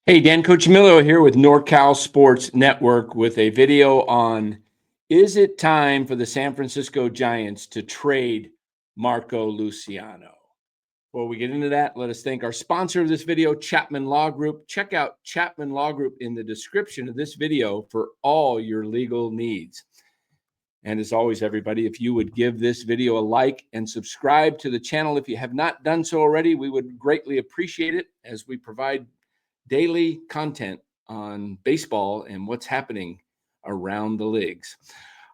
Hey, Dan Cochimillo here with NorCal Sports Network with a video on, is it time for the San Francisco Giants to trade Marco Luciano? Before we get into that, let us thank our sponsor of this video, Chapman Law Group. Check out Chapman Law Group in the description of this video for all your legal needs. And as always, everybody, if you would give this video a like and subscribe to the channel if you have not done so already, we would greatly appreciate it as we provide daily content on baseball and what's happening around the leagues.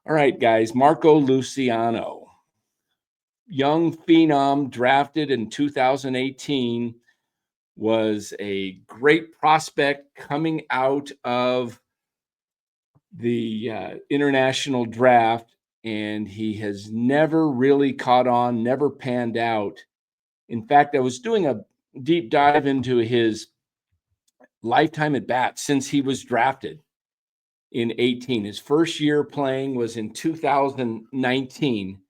All right, guys, Marco Luciano, young phenom drafted in 2018, was a great prospect coming out of the international draft, and he has never really caught on, never panned out. In fact, I was doing a deep dive into his lifetime at bats since he was drafted in 18. His first year playing was in 2019,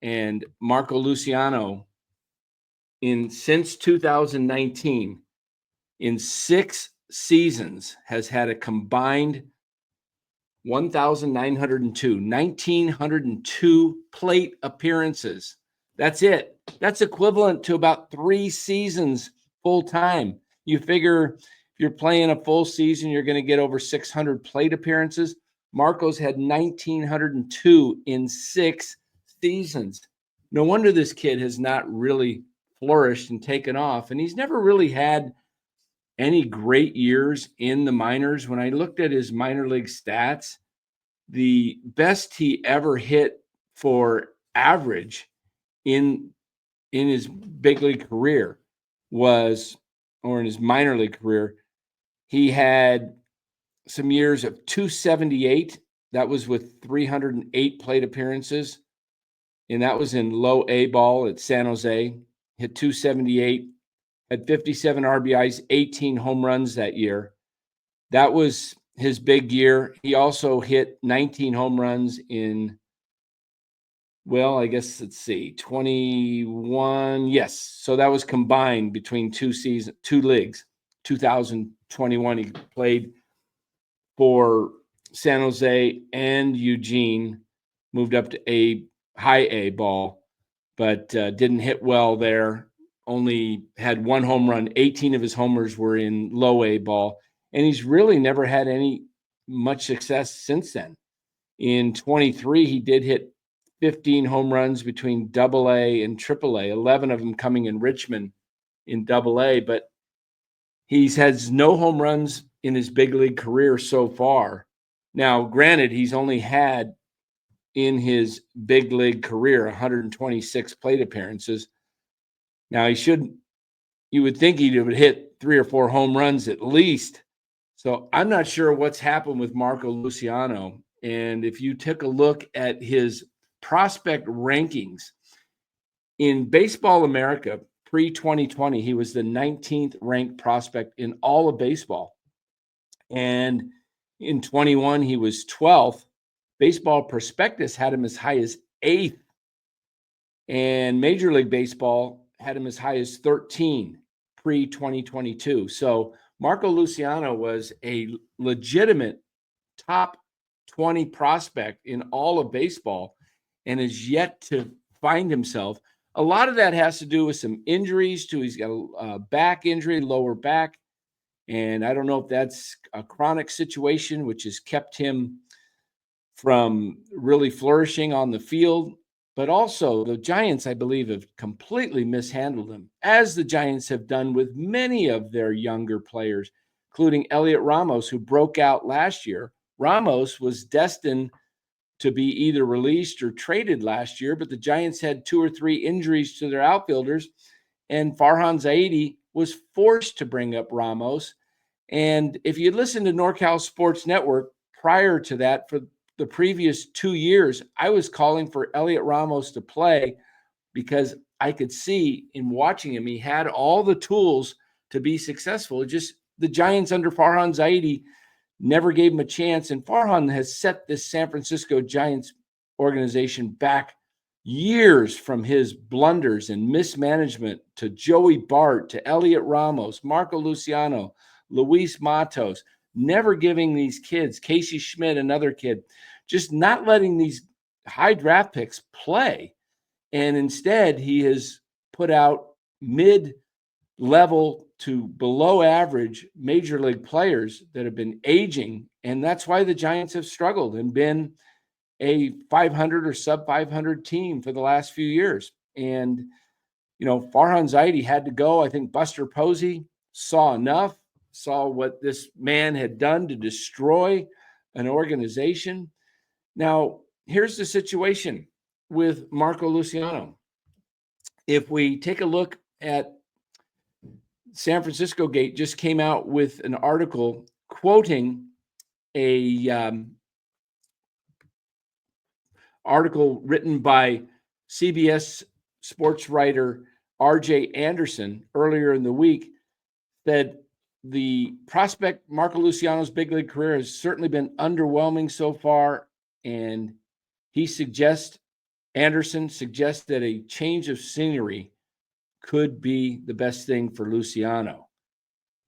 and Marco Luciano since 2019 in 6 seasons has had a combined 1,902 plate appearances. That's it. That's equivalent to about 3 seasons full time. You figure if you're playing a full season, you're going to get over 600 plate appearances. Marco's had 1,902 in 6 seasons. No wonder this kid has not really flourished and taken off. And he's never really had any great years in the minors. When I looked at his minor league stats, the best he ever hit for average in his big league career was, or in his minor league career, he had some years of 278. That was with 308 plate appearances. And that was in low A ball at San Jose. Hit 278, had 57 RBIs, 18 home runs that year. That was his big year. He also hit 19 home runs in, well, I guess, let's see, 21. Yes. So that was combined between 2 leagues. 2021, he played for San Jose and Eugene, moved up to high A ball, but didn't hit well there. Only had 1 home run. 18 of his homers were in low A ball. And he's really never had much success since then. In 23, he did hit 15 home runs between AA and AAA, 11 of them coming in Richmond in AA, but he's has no home runs in his big league career so far. Now, granted, he's only had in his big league career 126 plate appearances. Now, you would think he would hit 3 or 4 home runs at least. So I'm not sure what's happened with Marco Luciano. And if you took a look at his prospect rankings in Baseball America pre-2020, he was the 19th ranked prospect in all of baseball. And in 21, he was 12th. Baseball Prospectus had him as high as 8th. And Major League Baseball had him as high as 13 pre-2022. So Marco Luciano was a legitimate top 20 prospect in all of baseball and is yet to find himself. A lot of that has to do with some injuries too. He's got a back injury, lower back. And I don't know if that's a chronic situation, which has kept him from really flourishing on the field. But also the Giants, I believe, have completely mishandled him, as the Giants have done with many of their younger players, including Elliot Ramos, who broke out last year. Ramos was destined to be either released or traded last year, but the Giants had 2 or 3 injuries to their outfielders, and Farhan Zaidi was forced to bring up Ramos. And if you listen to NorCal Sports Network prior to that, for the previous 2 years, I was calling for Elliot Ramos to play because I could see in watching him, he had all the tools to be successful. Just the Giants under Farhan Zaidi never gave him a chance. And Farhan has set this San Francisco Giants organization back years from his blunders and mismanagement to Joey Bart, to Elliot Ramos, Marco Luciano, Luis Matos, never giving these kids, Casey Schmidt, another kid, just not letting these high draft picks play. And instead, he has put out mid-level to below average major league players that have been aging. And that's why the Giants have struggled and been a 500 or sub 500 team for the last few years. And, Farhan Zaidi had to go. I think Buster Posey saw enough, saw what this man had done to destroy an organization. Now, here's the situation with Marco Luciano. If we take a look at San Francisco Gate, just came out with an article quoting a article written by CBS sports writer RJ Anderson earlier in the week, that the prospect Marco Luciano's big league career has certainly been underwhelming so far, and Anderson suggests that a change of scenery could be the best thing for Luciano.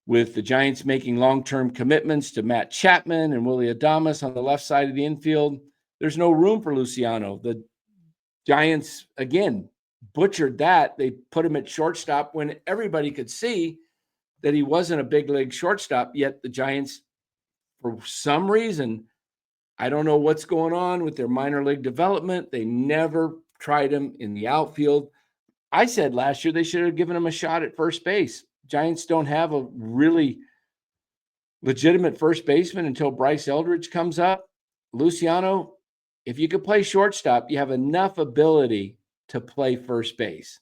With the Giants making long-term commitments to Matt Chapman and Willie Adames on the left side of the infield, there's no room for Luciano. The Giants, again, butchered that. They put him at shortstop when everybody could see that he wasn't a big league shortstop, yet the Giants, for some reason, I don't know what's going on with their minor league development, they never tried him in the outfield. I said last year they should have given him a shot at first base. Giants don't have a really legitimate first baseman until Bryce Eldridge comes up. Luciano, if you could play shortstop, you have enough ability to play first base.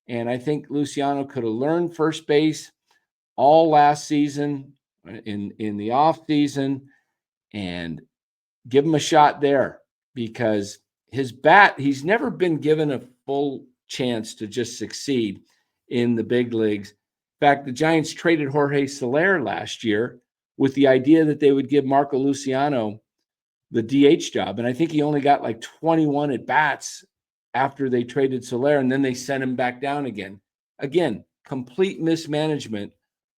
And I think Luciano could have learned first base all last season in the off season, and give him a shot there, because his bat, he's never been given a full chance to just succeed in the big leagues. In fact, the Giants traded Jorge Soler last year with the idea that they would give Marco Luciano the DH job. And I think he only got like 21 at bats after they traded Soler, and then they sent him back down again. Again, complete mismanagement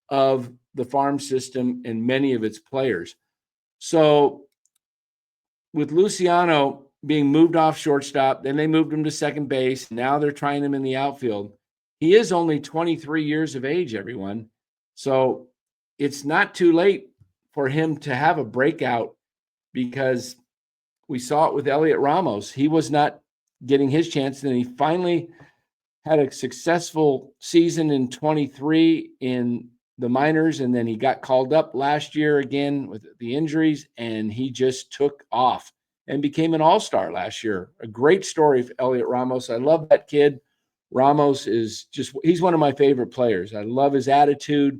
of the farm system and many of its players. So with Luciano being moved off shortstop, then they moved him to second base. Now they're trying him in the outfield. He is only 23 years of age, everyone. So it's not too late for him to have a breakout, because we saw it with Elliot Ramos. He was not getting his chance. And he finally had a successful season in 23 in the minors. And then he got called up last year again with the injuries, and he just took off and became an all-star last year. A great story for Elliot Ramos. I love that kid. Ramos is he's one of my favorite players. I love his attitude,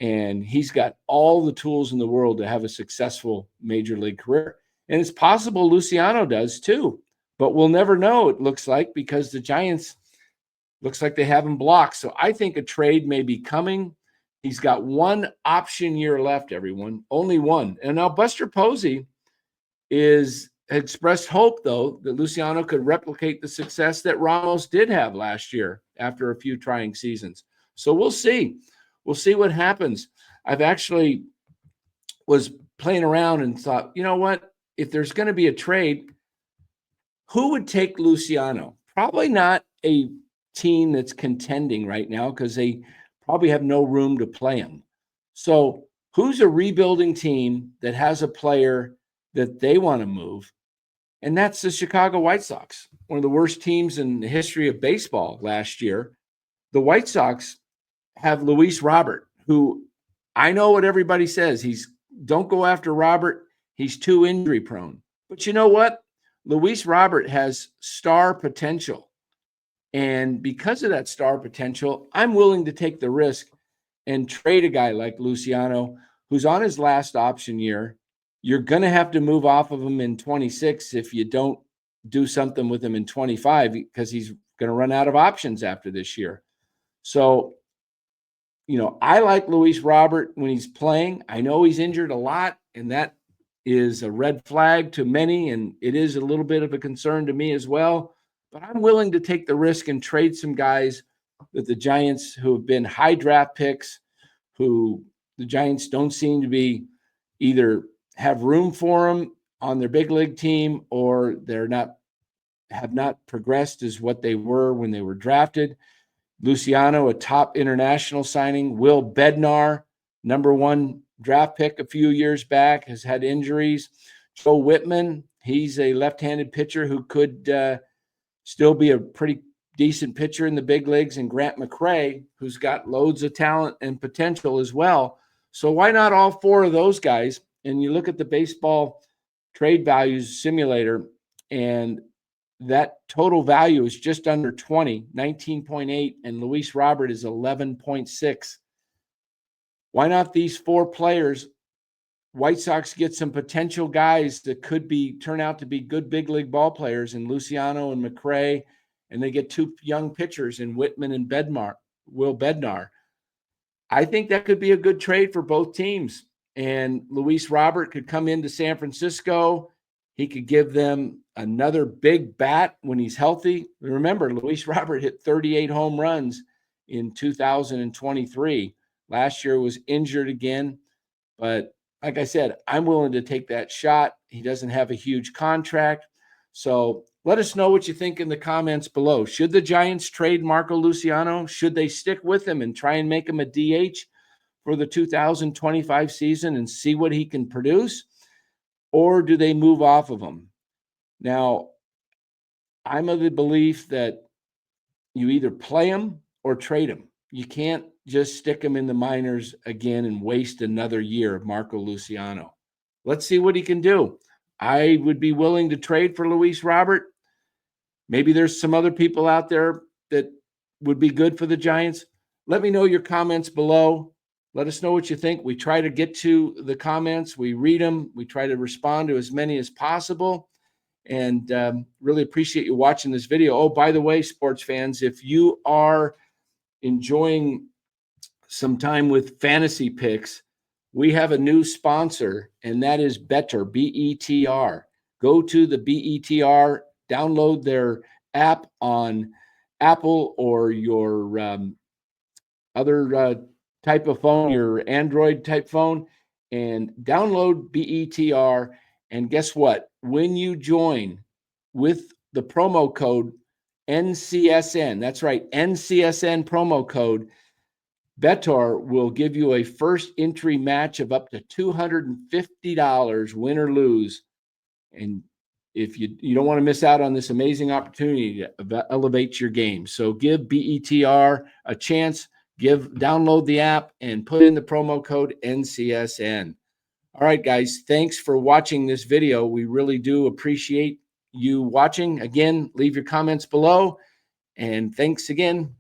and he's got all the tools in the world to have a successful major league career. And it's possible Luciano does too, but we'll never know, it looks like, because the Giants looks like they have him blocked. So I think a trade may be coming. He's got one option year left, everyone, only one. And now Buster Posey has expressed hope, though, that Luciano could replicate the success that Ramos did have last year after a few trying seasons. So we'll see. We'll see what happens. I've actually was playing around and thought, you know what? If there's going to be a trade, who would take Luciano? Probably not a team that's contending right now, because they probably have no room to play him. So who's a rebuilding team that has a player that they want to move? And that's the Chicago White Sox, one of the worst teams in the history of baseball last year. The White Sox have Luis Robert, who I know what everybody says. Don't go after Robert. He's too injury prone. But you know what? Luis Robert has star potential. And because of that star potential, I'm willing to take the risk and trade a guy like Luciano, who's on his last option year. You're going to have to move off of him in 26 if you don't do something with him in 25, because he's going to run out of options after this year. So, I like Luis Robert when he's playing. I know he's injured a lot, and that is a red flag to many, and it is a little bit of a concern to me as well. But I'm willing to take the risk and trade some guys that the Giants, who have been high draft picks, who the Giants don't seem to be either have room for him on their big league team, or have not progressed as what they were when they were drafted. Luciano, a top international signing. Will Bednar, #1 draft pick a few years back, has had injuries. Joe Whitman, he's a left-handed pitcher who could still be a pretty decent pitcher in the big leagues. And Grant McCray, who's got loads of talent and potential as well. So why not all 4 of those guys? And you look at the baseball trade values simulator, and that total value is just under 20, 19.8, and Luis Robert is 11.6. Why not these 4 players? White Sox get some potential guys that could turn out to be good big league ball players in Luciano and McCray, and they get 2 young pitchers in Whitman and Will Bednar. I think that could be a good trade for both teams. And Luis Robert could come into San Francisco. He could give them another big bat when he's healthy. Remember, Luis Robert hit 38 home runs in 2023. Last year was injured again. But like I said, I'm willing to take that shot. He doesn't have a huge contract. So let us know what you think in the comments below. Should the Giants trade Marco Luciano? Should they stick with him and try and make him a DH for the 2025 season and see what he can produce? Or do they move off of him? Now, I'm of the belief that you either play him or trade him. You can't just stick him in the minors again and waste another year of Marco Luciano. Let's see what he can do. I would be willing to trade for Luis Robert. Maybe there's some other people out there that would be good for the Giants. Let me know your comments below. Let us know what you think. We try to get to the comments. We read them. We try to respond to as many as possible. And really appreciate you watching this video. Oh, by the way, sports fans, if you are enjoying some time with fantasy picks, we have a new sponsor, and that is Better, B-E-T-R. Go to the BETR, download their app on Apple or your other type of phone, your Android type phone, and download BETR. And guess what? When you join with the promo code NCSN, that's right, NCSN promo code, Betar will give you a first entry match of up to $250, win or lose. And if you don't want to miss out on this amazing opportunity to elevate your game. So give BETR a chance. Download the app and put in the promo code NCSN. All right, guys, thanks for watching this video. We really do appreciate you watching. Again, leave your comments below. And thanks again.